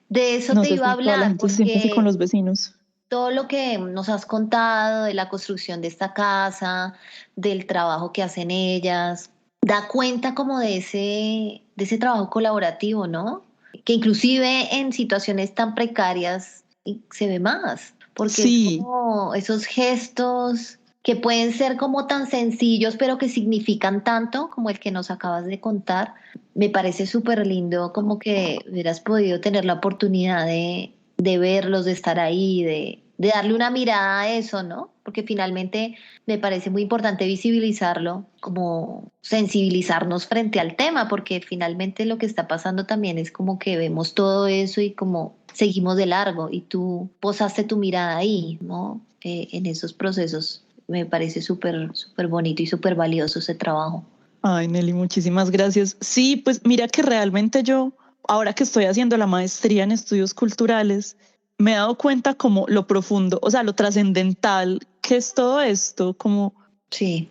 A: De eso
B: no
A: te
B: sé
A: iba a
B: si toda la
A: hablar,
B: gente se siente así con
A: porque
B: los vecinos.
A: todo lo que nos has contado de la construcción de esta casa, del trabajo que hacen ellas, da cuenta como de ese trabajo colaborativo, ¿no? Que inclusive en situaciones tan precarias se ve más, porque es
B: Sí,
A: como esos gestos que pueden ser como tan sencillos, pero que significan tanto, como el que nos acabas de contar. Me parece súper lindo como que hubieras podido tener la oportunidad de verlos, de estar ahí, de darle una mirada a eso, ¿no? Porque finalmente me parece muy importante visibilizarlo, como sensibilizarnos frente al tema, porque finalmente lo que está pasando también es como que vemos todo eso y como seguimos de largo y tú posaste tu mirada ahí, ¿no? En esos procesos. Me parece súper, súper bonito y súper valioso ese trabajo.
B: ay Nelly, muchísimas gracias. Sí, pues mira que realmente yo, ahora que estoy haciendo la maestría en estudios culturales, me he dado cuenta como lo profundo, o sea, lo trascendental que es todo esto, como
A: Sí,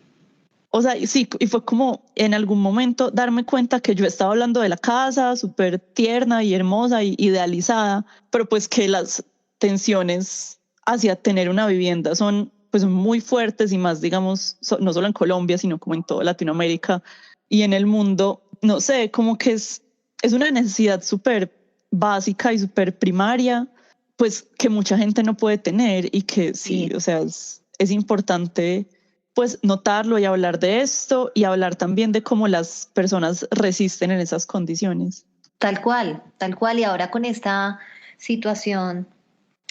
B: o sea, sí, y fue como en algún momento darme cuenta que yo estaba hablando de la casa, súper tierna y hermosa y idealizada, pero pues que las tensiones hacia tener una vivienda son pues muy fuertes y más, digamos, no solo en Colombia, sino como en toda Latinoamérica y en el mundo, no sé, como que es una necesidad súper básica y súper primaria, pues que mucha gente no puede tener y que sí,
A: sí.
B: o sea, es importante pues notarlo y hablar de esto y hablar también de cómo las personas resisten en esas condiciones.
A: Tal cual, tal cual. Y ahora con esta situación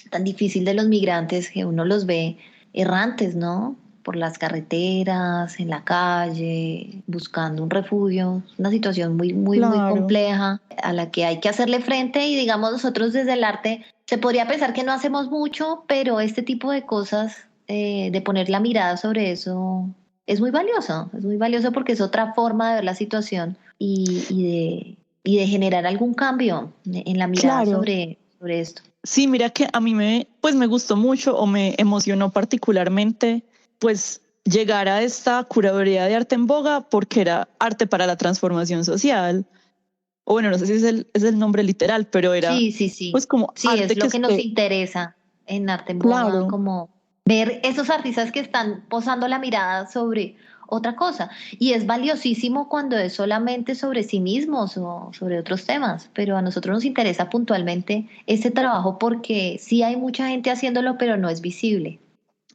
A: tan difícil de los migrantes que uno los ve errantes, ¿no? Por las carreteras, en la calle, buscando un refugio. Es una situación muy, muy, muy
B: Claro,
A: compleja a la que hay que hacerle frente y digamos nosotros desde el arte se podría pensar que no hacemos mucho, pero este tipo de cosas, de poner la mirada sobre eso, es muy valioso porque es otra forma de ver la situación y de generar algún cambio en la mirada
B: claro.
A: sobre esto.
B: Sí, mira que a mí pues me gustó mucho o me emocionó particularmente, pues llegar a esta curaduría de arte en boga porque era arte para la transformación social. O bueno, no sé si es el nombre literal, pero era
A: Sí, sí, sí.
B: pues como
A: Sí,
B: arte
A: es
B: que
A: lo que nos
B: esté,
A: interesa en Arte en Boga,
B: claro,
A: como ver esos artistas que están posando la mirada sobre otra cosa. Y es valiosísimo cuando es solamente sobre sí mismos o sobre otros temas, pero a nosotros nos interesa puntualmente ese trabajo porque sí hay mucha gente haciéndolo, pero no es visible.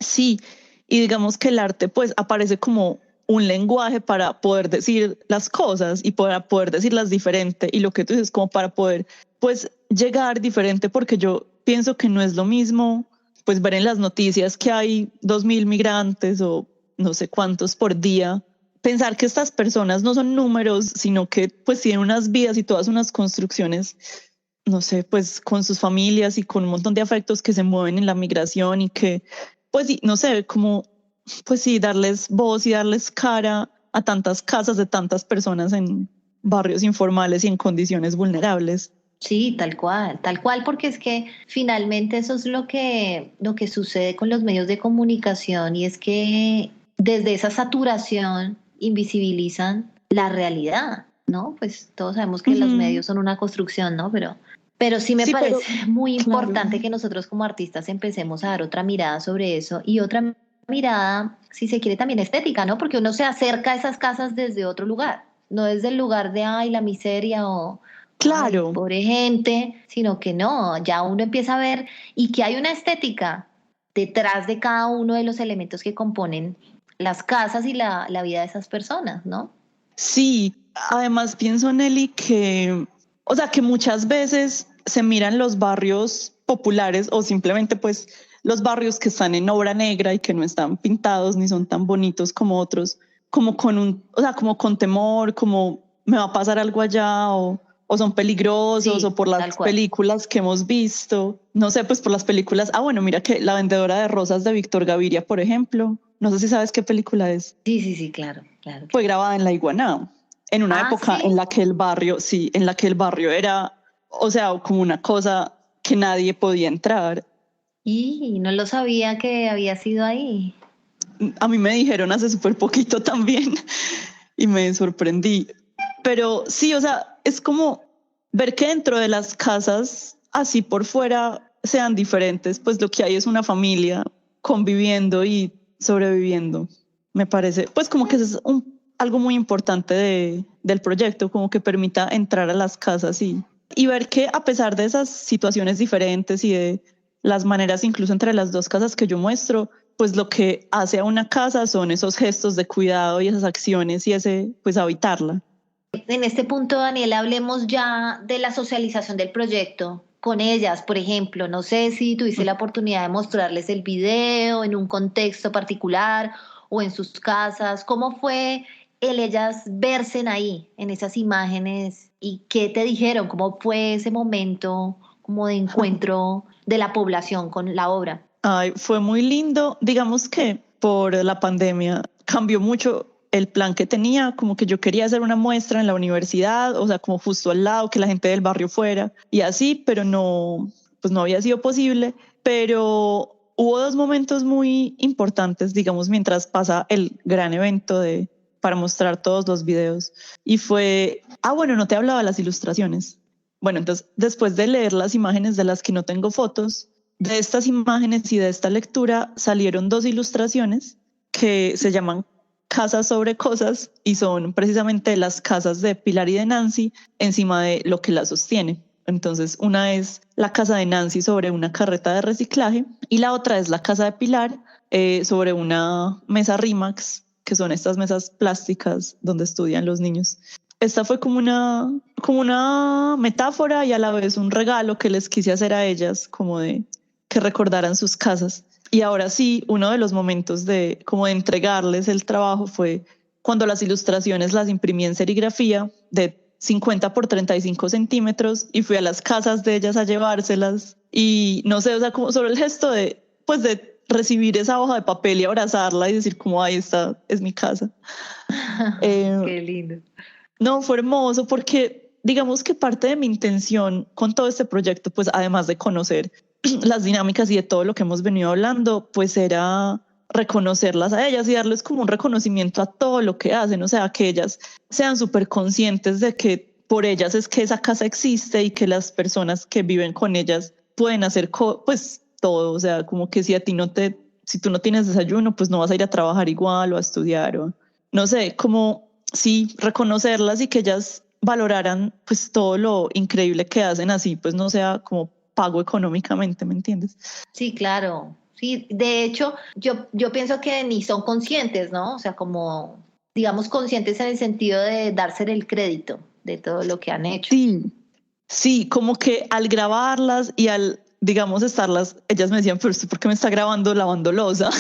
B: sí. Y digamos que el arte pues aparece como un lenguaje para poder decir las cosas y para poder decirlas diferente. Y lo que tú dices, como para poder pues llegar diferente, porque yo pienso que no es lo mismo pues ver en las noticias que hay 2.000 migrantes o no sé cuántos por día, pensar que estas personas no son números, sino que pues tienen unas vidas y todas unas construcciones, no sé, pues con sus familias y con un montón de afectos que se mueven en la migración y que, pues sí, no sé, como, pues sí, darles voz y darles cara a tantas casas de tantas personas en barrios informales y en condiciones vulnerables.
A: Sí, tal cual, porque es que finalmente eso es lo que sucede con los medios de comunicación y es que desde esa saturación invisibilizan la realidad, ¿no? Pues todos sabemos que los
B: Ujú.
A: medios son una construcción, ¿no? Pero sí me
B: Sí, pero
A: parece muy
B: claro.
A: importante que nosotros como artistas empecemos a dar otra mirada sobre eso y otra mirada, si se quiere, también estética, ¿no? Porque uno se acerca a esas casas desde otro lugar, no desde el lugar de, ay, la miseria o ay,
B: Claro,
A: pobre gente, sino que no, ya uno empieza a ver y que hay una estética detrás de cada uno de los elementos que componen las casas y la vida de esas personas, ¿no?
B: sí. Además pienso, Nelly, que, o sea, que muchas veces se miran los barrios populares o simplemente pues los barrios que están en obra negra y que no están pintados ni son tan bonitos como otros, como con un, o sea, como con temor, como me va a pasar algo allá o son peligrosos o
A: Sí,
B: por las
A: tal cual.
B: películas que hemos visto, no sé, pues por las películas, bueno, mira que La vendedora de rosas de Víctor Gaviria, por ejemplo, no sé si sabes qué película es,
A: Sí, sí, sí, claro, claro,
B: fue
A: claro.
B: grabada en La Iguaná, en una
A: Ah,
B: época en
A: sí.
B: la que el barrio, sí, en la que el barrio era, o sea, como una cosa que nadie podía entrar.
A: Y no lo sabía que había sido ahí.
B: A mí me dijeron hace súper poquito también y me sorprendí. Pero sí, o sea, es como ver que dentro de las casas, así por fuera, sean diferentes, pues lo que hay es una familia conviviendo y sobreviviendo. Me parece, pues como que es algo muy importante del proyecto, como que permita entrar a las casas y ver que a pesar de esas situaciones diferentes y de las maneras incluso entre las dos casas que yo muestro, pues lo que hace a una casa son esos gestos de cuidado y esas acciones y ese, pues habitarla.
A: En este punto, Daniela, hablemos ya de la socialización del proyecto con ellas, por ejemplo. No sé si tuviste la oportunidad de mostrarles el video en un contexto particular o en sus casas. ¿Cómo fue el ellas verse ahí, en esas imágenes? ¿Y qué te dijeron? ¿Cómo fue ese momento como de encuentro de la población con la obra?
B: Ay, fue muy lindo. Digamos que por la pandemia cambió mucho el plan que tenía, como que yo quería hacer una muestra en la universidad, o sea, como justo al lado, que la gente del barrio fuera y así, pero no, pues no había sido posible. Pero hubo dos momentos muy importantes, digamos, mientras pasa el gran evento para mostrar todos los videos. Y fue, bueno, no te hablaba de las ilustraciones. Bueno, entonces, después de leer las imágenes de las que no tengo fotos, de estas imágenes y de esta lectura salieron dos ilustraciones que se llaman Casas sobre Cosas y son precisamente las casas de Pilar y de Nancy encima de lo que la sostiene. Entonces, una es la casa de Nancy sobre una carreta de reciclaje y la otra es la casa de Pilar sobre una mesa Rimax, que son estas mesas plásticas donde estudian los niños. Esta fue como una metáfora y a la vez un regalo que les quise hacer a ellas, como de que recordaran sus casas. Y ahora sí, uno de los momentos de como de entregarles el trabajo fue cuando las ilustraciones las imprimí en serigrafía de 50 por 35 centímetros y fui a las casas de ellas a llevárselas y no sé, o sea, como sobre el gesto de, pues de recibir esa hoja de papel y abrazarla y decir como ahí está, es mi casa. Eh,
A: Qué lindo.
B: no, fue hermoso porque digamos que parte de mi intención con todo este proyecto, pues además de conocer las dinámicas y de todo lo que hemos venido hablando, pues era reconocerlas a ellas y darles como un reconocimiento a todo lo que hacen, o sea, que ellas sean súper conscientes de que por ellas es que esa casa existe y que las personas que viven con ellas pueden hacer pues todo, o sea, como que si tú no tienes desayuno, pues no vas a ir a trabajar igual o a estudiar o no sé, como sí, reconocerlas y que ellas valoraran pues todo lo increíble que hacen, así pues no sea como pago económicamente, ¿me entiendes?
A: Sí, claro. Sí, de hecho, yo pienso que ni son conscientes, ¿no? O sea, como, digamos, conscientes en el sentido de darse el crédito de todo lo que han hecho.
B: Sí, sí, como que al grabarlas y al, digamos, estarlas, ellas me decían, pero ¿usted por qué me está grabando lavando loza?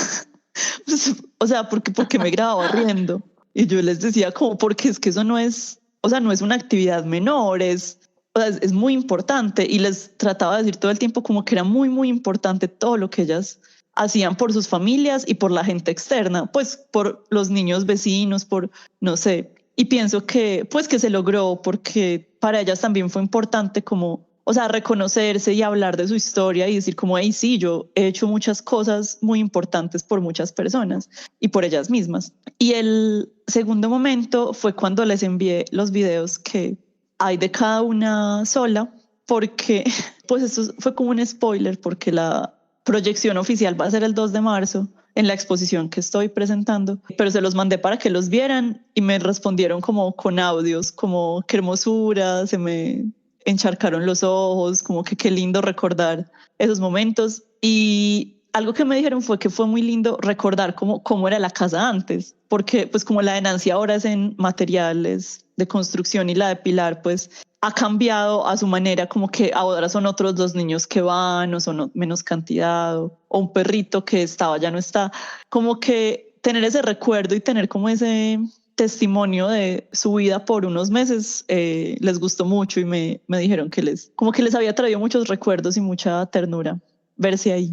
B: O sea, porque me grababa riendo. Y yo les decía como, porque es que eso no es, o sea, no es una actividad menor, o sea, es muy importante. Y les trataba de decir todo el tiempo como que era muy, muy importante todo lo que ellas hacían por sus familias y por la gente externa, pues por los niños vecinos, por, no sé. Y pienso que, pues que se logró porque para ellas también fue importante como, o sea, reconocerse y hablar de su historia y decir como, hey, sí, yo he hecho muchas cosas muy importantes por muchas personas y por ellas mismas. Y el segundo momento fue cuando les envié los videos que hay de cada una sola, porque pues esto fue como un spoiler, porque la proyección oficial va a ser el 2 de marzo en la exposición que estoy presentando, pero se los mandé para que los vieran y me respondieron como con audios, como qué hermosura, se me encharcaron los ojos, como que qué lindo recordar esos momentos. Y algo que me dijeron fue que fue muy lindo recordar cómo era la casa antes, porque pues como la de Nancy ahora es en materiales de construcción y la de Pilar pues ha cambiado a su manera, como que ahora son otros dos niños que van o son menos cantidad o un perrito que estaba ya no está, como que tener ese recuerdo y tener como ese testimonio de su vida por unos meses les gustó mucho y me dijeron que como que les había traído muchos recuerdos y mucha ternura verse ahí.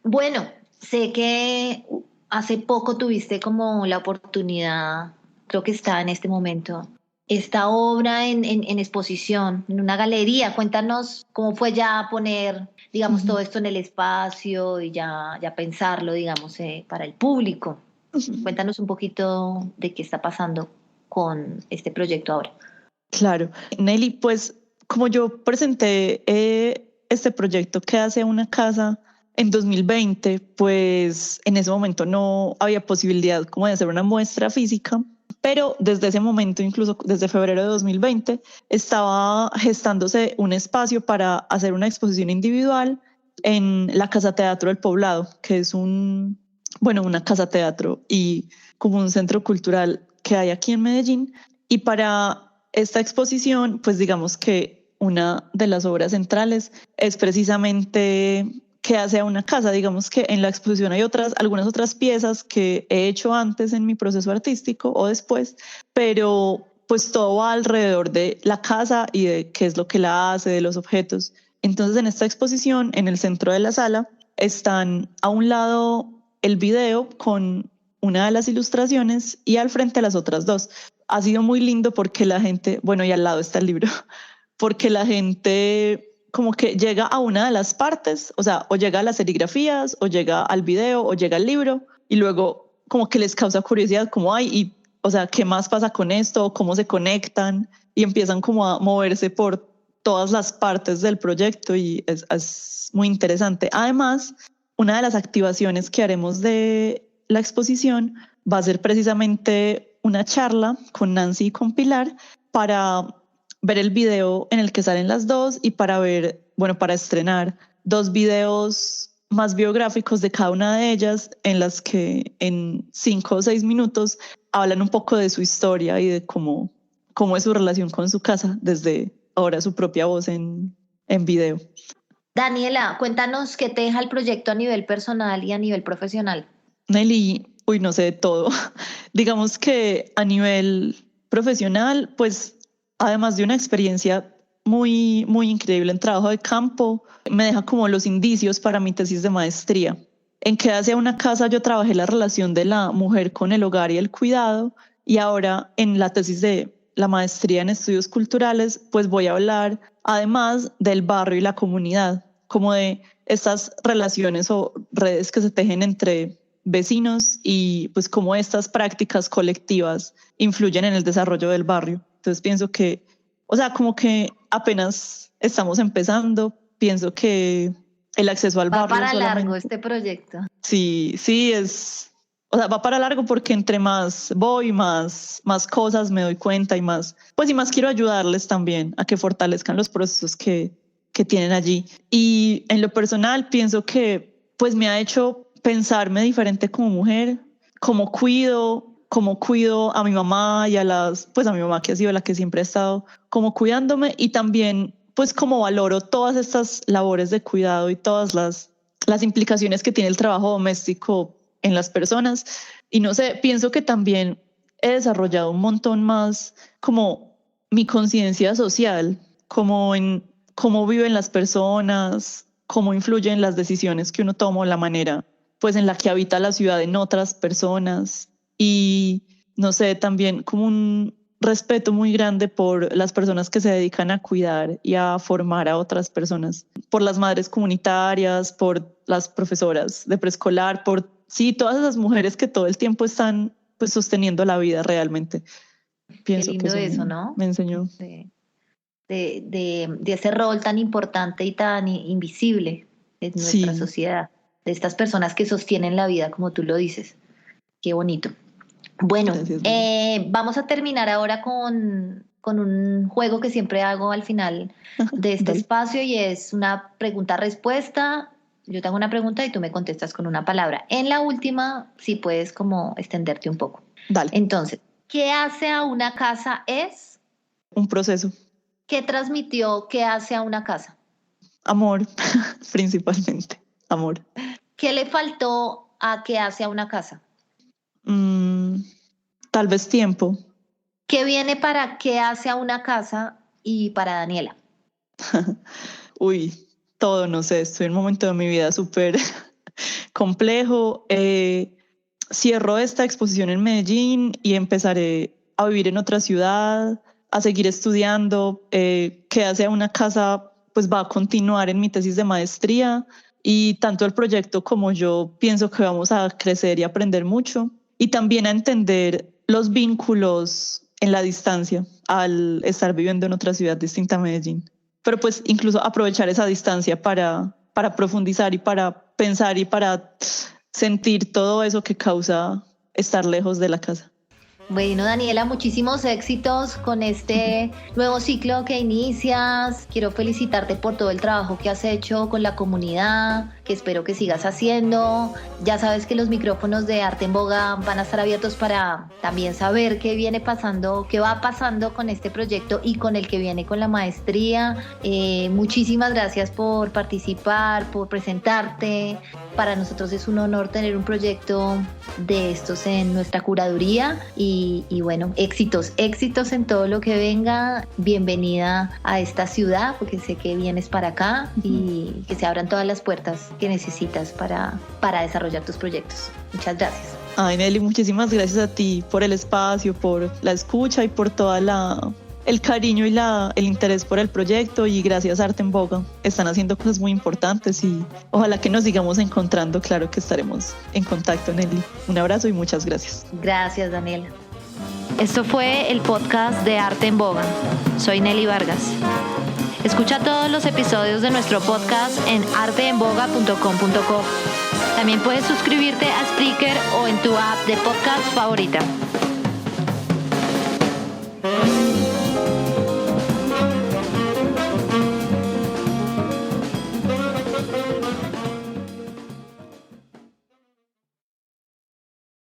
A: Bueno, sé que hace poco tuviste como la oportunidad, creo que está en este momento, esta obra en exposición, en una galería. Cuéntanos cómo fue ya poner, digamos, todo esto en el espacio y ya pensarlo, digamos, para el público. Cuéntanos un poquito de qué está pasando con este proyecto ahora.
B: Claro, Nelly, pues como yo presenté este proyecto que hace una casa en 2020, pues en ese momento no había posibilidad como de hacer una muestra física, pero desde ese momento, incluso desde febrero de 2020, estaba gestándose un espacio para hacer una exposición individual en la Casa Teatro del Poblado, que es una casa teatro y como un centro cultural que hay aquí en Medellín. Y para esta exposición, pues digamos que una de las obras centrales es precisamente qué hace a una casa. Digamos que en la exposición hay algunas otras piezas que he hecho antes en mi proceso artístico o después, pero pues todo va alrededor de la casa y de qué es lo que la hace, de los objetos. Entonces en esta exposición, en el centro de la sala, están a un lado el video con una de las ilustraciones y al frente las otras dos. Ha sido muy lindo porque la gente, bueno, y al lado está el libro, porque la gente como que llega a una de las partes, o sea, o llega a las serigrafías, o llega al video, o llega al libro, y luego como que les causa curiosidad, como, ay, y, o sea, ¿qué más pasa con esto? ¿Cómo se conectan? Y empiezan como a moverse por todas las partes del proyecto y es muy interesante. Además, una de las activaciones que haremos de la exposición va a ser precisamente una charla con Nancy y con Pilar para ver el video en el que salen las dos y para para estrenar 2 videos más biográficos de cada una de ellas en las que en 5 o 6 minutos hablan un poco de su historia y de cómo es su relación con su casa desde ahora su propia voz en video.
A: Daniela, cuéntanos qué te deja el proyecto a nivel personal y a nivel profesional.
B: Nelly, no sé de todo. Digamos que a nivel profesional, pues además de una experiencia muy, muy increíble en trabajo de campo, me deja como los indicios para mi tesis de maestría. En que hacia una casa yo trabajé la relación de la mujer con el hogar y el cuidado, y ahora en la tesis de la maestría en estudios culturales, pues voy a hablar además del barrio y la comunidad, como de estas relaciones o redes que se tejen entre vecinos y pues cómo estas prácticas colectivas influyen en el desarrollo del barrio. Entonces pienso que, o sea, como que apenas estamos empezando, pienso que el acceso al
A: Va
B: barrio
A: para
B: solamente...
A: largo este proyecto.
B: Sí, es, o sea, va para largo porque entre más voy, más cosas me doy cuenta y más quiero ayudarles también a que fortalezcan los procesos que tienen allí. Y en lo personal pienso que pues me ha hecho pensarme diferente como mujer, cómo cuido a mi mamá y a mi mamá que ha sido la que siempre ha estado como cuidándome, y también pues cómo valoro todas estas labores de cuidado y todas las implicaciones que tiene el trabajo doméstico en las personas. Y no sé, pienso que también he desarrollado un montón más como mi conciencia social, como en cómo viven las personas, cómo influyen las decisiones que uno toma, la manera pues en la que habita la ciudad en otras personas, y no sé, también como un respeto muy grande por las personas que se dedican a cuidar y a formar a otras personas, por las madres comunitarias, por las profesoras de preescolar, por todas esas mujeres que todo el tiempo están pues sosteniendo la vida realmente.
A: Qué
B: Pienso que
A: lindo eso, ¿no?
B: me enseñó.
A: De ese rol tan importante y tan invisible en nuestra
B: Sí,
A: sociedad, de estas personas que sostienen la vida, como tú lo dices. Qué bonito. Bueno,
B: gracias.
A: vamos a terminar ahora con un juego que siempre hago al final de este
B: Dale.
A: espacio, y es una pregunta-respuesta. Yo te hago una pregunta y tú me contestas con una palabra. En la última, sí puedes como extenderte un poco.
B: Dale.
A: Entonces, ¿qué hace a una casa es?
B: Un proceso.
A: ¿Qué transmitió qué hace a una casa?
B: Amor, principalmente. Amor.
A: ¿Qué le faltó a qué hace a una casa?
B: Tal vez tiempo.
A: ¿Qué viene para qué hace a una casa y para Daniela?
B: Uy, todo, no sé, estoy en un momento de mi vida súper complejo. Cierro esta exposición en Medellín y empezaré a vivir en otra ciudad, a seguir estudiando. Que hacia una casa, pues va a continuar en mi tesis de maestría, y tanto el proyecto como yo pienso que vamos a crecer y aprender mucho, y también a entender los vínculos en la distancia al estar viviendo en otra ciudad distinta a Medellín. Pero pues incluso aprovechar esa distancia para profundizar y para pensar y para sentir todo eso que causa estar lejos de la casa.
A: Bueno, Daniela, muchísimos éxitos con este nuevo ciclo que inicias. Quiero felicitarte por todo el trabajo que has hecho con la comunidad, que espero que sigas haciendo. Ya sabes que los micrófonos de Arte en Boga van a estar abiertos para también saber qué viene pasando, qué va pasando con este proyecto y con el que viene con la maestría. Muchísimas gracias por participar, por presentarte. Para nosotros es un honor tener un proyecto de estos en nuestra curaduría, y bueno, éxitos en todo lo que venga. Bienvenida a esta ciudad, porque sé que vienes para acá, y que se abran todas las puertas que necesitas para desarrollar tus proyectos. Muchas gracias.
B: Ay, Nelly, muchísimas gracias a ti por el espacio, por la escucha y por toda el cariño y el interés por el proyecto, y gracias a Arte en Boga. Están haciendo cosas muy importantes y ojalá que nos sigamos encontrando. Claro que estaremos en contacto, Nelly. Un abrazo y muchas gracias.
A: Gracias, Daniela. Esto fue el podcast de Arte en Boga. Soy Nelly Vargas. Escucha todos los episodios de nuestro podcast en arteenboga.com.co. También puedes suscribirte a Spreaker o en tu app de podcast favorita.